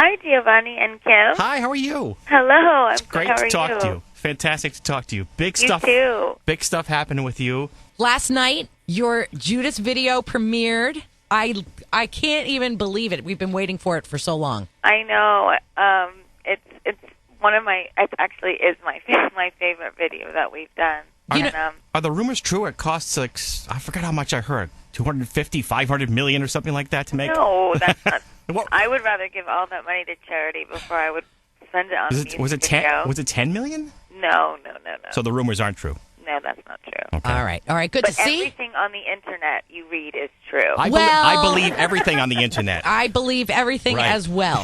Hi, Giovanni and Kim. Hi, how are you? Hello, I'm It's great to talk to you. Fantastic to talk to you. Big stuff. Too. Big stuff happening with you. Last night, your Judas video premiered. I can't even believe it. We've been waiting for it for so long. I know. It's one of my. It actually is my favorite video that we've done. Are the rumors true? It costs like, I forgot how much I heard. 250, 500 million or something like that to make? No, that's not. I would rather give all that money to charity before I would spend it on was it 10? Was it 10 million? No. So the rumors aren't true. No, that's not true. Okay. All right. Good but to see. Everything on the internet you read is true. I believe everything on the internet. I believe everything as well.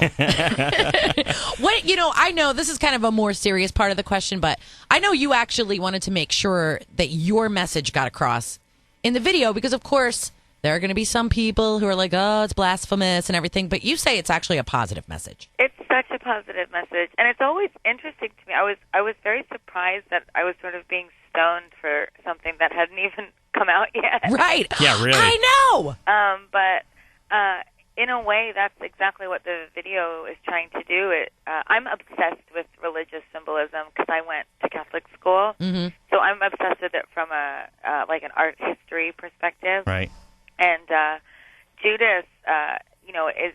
I know this is kind of a more serious part of the question, but I know you actually wanted to make sure that your message got across in the video because, of course, there are going to be some people who are like, oh, it's blasphemous and everything, but you say it's actually a positive message. It's such a positive message, and it's always interesting to me. I was very surprised that I was sort of being stoned for something that hadn't even come out yet. Right. Yeah, really. I know. But in a way, that's exactly what the video is trying to do. I'm obsessed with religious symbolism because I went to Catholic school, so I'm obsessed with it from like an art history perspective. Right. And Judas, is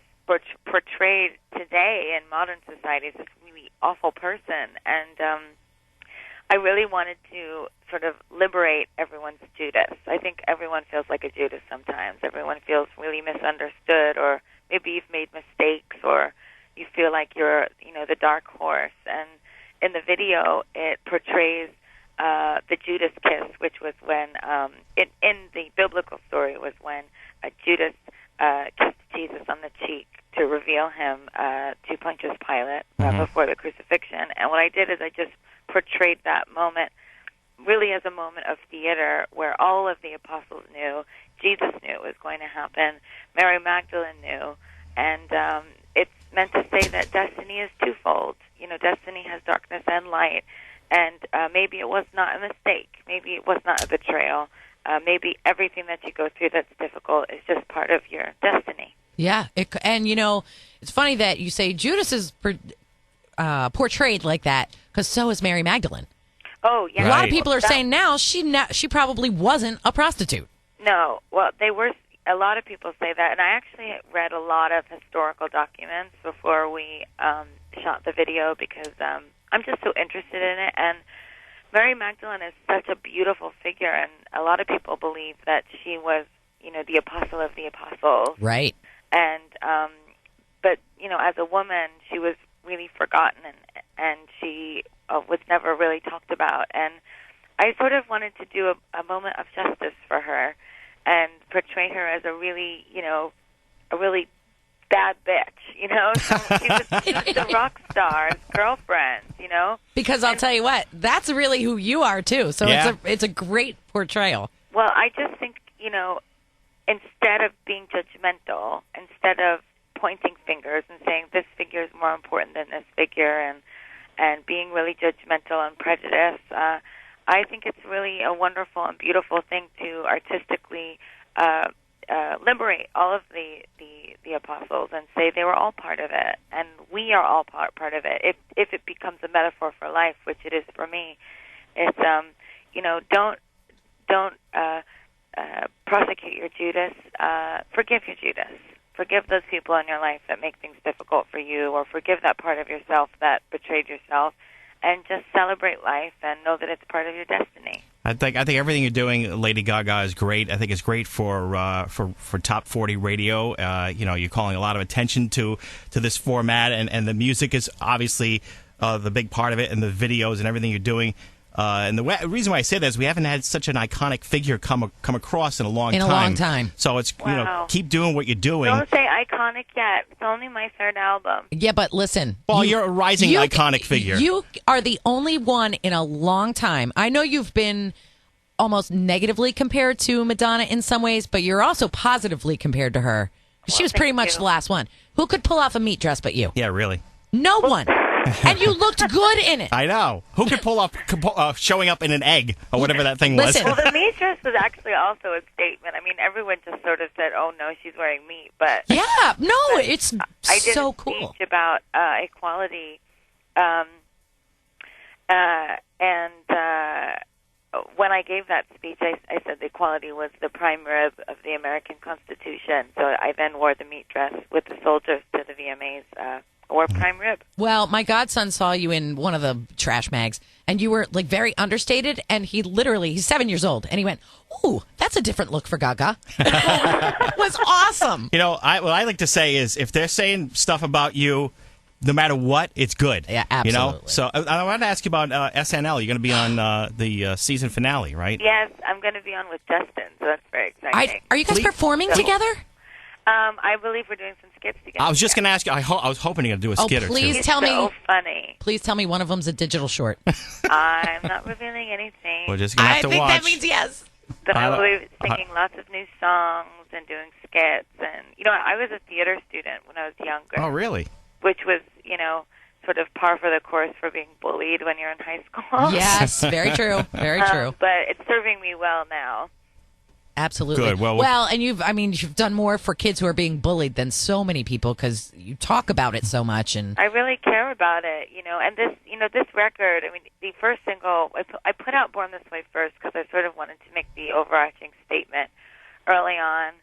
portrayed today in modern society as this really awful person. And I really wanted to sort of liberate everyone's Judas. I think everyone feels like a Judas sometimes. Everyone feels really misunderstood, or maybe you've made mistakes, or you feel like you're, the dark horse. And in the video, it portrays the Judas kiss, which was when, in the biblical story, was when Judas kissed Jesus on the cheek to reveal him to Pontius Pilate before the crucifixion. And what I did is I just portrayed that moment really as a moment of theater where all of the apostles knew, Jesus knew it was going to happen, Mary Magdalene knew, and it's meant to say that destiny is twofold. Destiny has darkness and light. And maybe it was not a mistake. Maybe it was not a betrayal. Maybe everything that you go through that's difficult is just part of your destiny. Yeah. It's funny that you say Judas is portrayed like that because so is Mary Magdalene. Oh, yeah. Right. A lot of people are saying now she probably wasn't a prostitute. No. Well, they were. A lot of people say that. And I actually read a lot of historical documents before we shot the video because I'm just so interested in it, and Mary Magdalene is such a beautiful figure, and a lot of people believe that she was, the apostle of the apostles. Right. And, but, as a woman, she was really forgotten, and she was never really talked about. And I sort of wanted to do a moment of justice for her and portray her as a really, a really bad bitch, So she was the rock star's girlfriend, Because I'll tell you what, that's really who you are too. So it's a great portrayal. Well, I just think, instead of being judgmental, instead of pointing fingers and saying this figure is more important than this figure, and being really judgmental and prejudiced, I think it's really a wonderful and beautiful thing to artistically liberate all of the apostles and say they were all part of it, and we are all part of it. If it becomes a metaphor for life, which it is for me, it's don't prosecute your Judas. Forgive your Judas. Forgive those people in your life that make things difficult for you, or forgive that part of yourself that betrayed yourself, and just celebrate life and know that it's part of your destiny. I think everything you're doing, Lady Gaga, is great. I think it's great for Top 40 radio. You're calling a lot of attention to this format, and the music is obviously the big part of it, and the videos and everything you're doing. And the reason why I say that is we haven't had such an iconic figure come across in a long time. So it's keep doing what you're doing. Don't say iconic yet. It's only my third album. Yeah, but listen. Well, you're a rising iconic figure. You are the only one in a long time. I know you've been almost negatively compared to Madonna in some ways, but you're also positively compared to her. She was pretty much the last one. Who could pull off a meat dress but you? Yeah, really. No one. And you looked good in it. I know. Who could pull up showing up in an egg or whatever that thing was? Listen. Well, the meat dress was actually also a statement. I mean, everyone just sort of said, "Oh no, she's wearing meat," but Yeah, no, it's I did so a cool. speech about equality, and when I gave that speech, I said the equality was the prime rib of the American Constitution. So I then wore the meat dress with the soldiers to the VMAs. Or prime rib. Well, my godson saw you in one of the trash mags, and you were like very understated. And he's 7 years old, and he went, "Ooh, that's a different look for Gaga." It was awesome. You know, what I like to say is, if they're saying stuff about you, no matter what, it's good. Yeah, You know. absolutely. So I wanted to ask you about SNL. You're going to be on the season finale, right? Yes, I'm going to be on with Justin, so that's very exciting. Are you guys performing together? I believe we're doing some skits together. I was just going to ask you. I was hoping you're going to do a skit or two. please He's tell so me. funny. Please tell me one of them's a digital short. I'm not revealing anything. We're just going to have to think watch. that means yes. But I will be singing lots of new songs and doing skits. And, I was a theater student when I was younger. Oh, really? Which was, sort of par for the course for being bullied when you're in high school. Yes, very true. Very true. But it's serving me well now. Absolutely. Good. Well, and you've done more for kids who are being bullied than so many people because you talk about it so much. And I really care about it, and this record, I mean, the first single, I put out Born This Way first because I sort of wanted to make the overarching statement early on.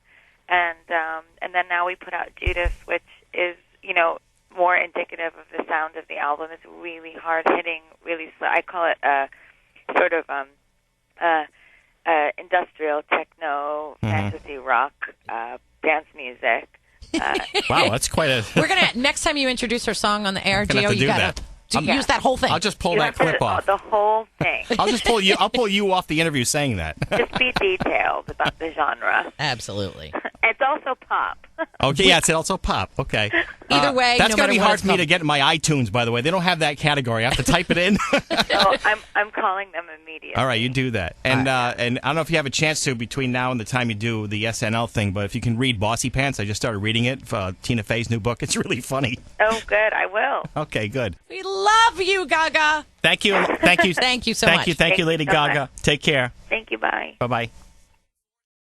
And then now we put out Judas, which is, more indicative of the sound of the album. It's really hard-hitting, really slow. I call it sort of industrial techno, fantasy rock, dance music. wow, that's quite a. we're gonna next time you introduce her song on the air, Gonna have Gio, to you do gotta that. use that whole thing. I'll just pull You that have to- clip off. The whole thing. I'll pull you off the interview saying that. Just be detailed about the genre. Absolutely. It's also pop. Okay, yeah, it's also pop. Okay. Either way, that's no gonna matter be what hard it's for me called. to get in my iTunes. By the way, they don't have that category. I have to type it in. So I'm calling them immediately. All right, you do that. And and I don't know if you have a chance to between now and the time you do the SNL thing, but if you can read Bossy Pants, I just started reading it. Tina Fey's new book. It's really funny. Oh, good. I will. Okay, good. We love you, Gaga. Thank you. Thank you. Thank you so Thank much. you. Thank you, Thank Lady you so Gaga. much. Take care. Thank you. Bye. Bye bye.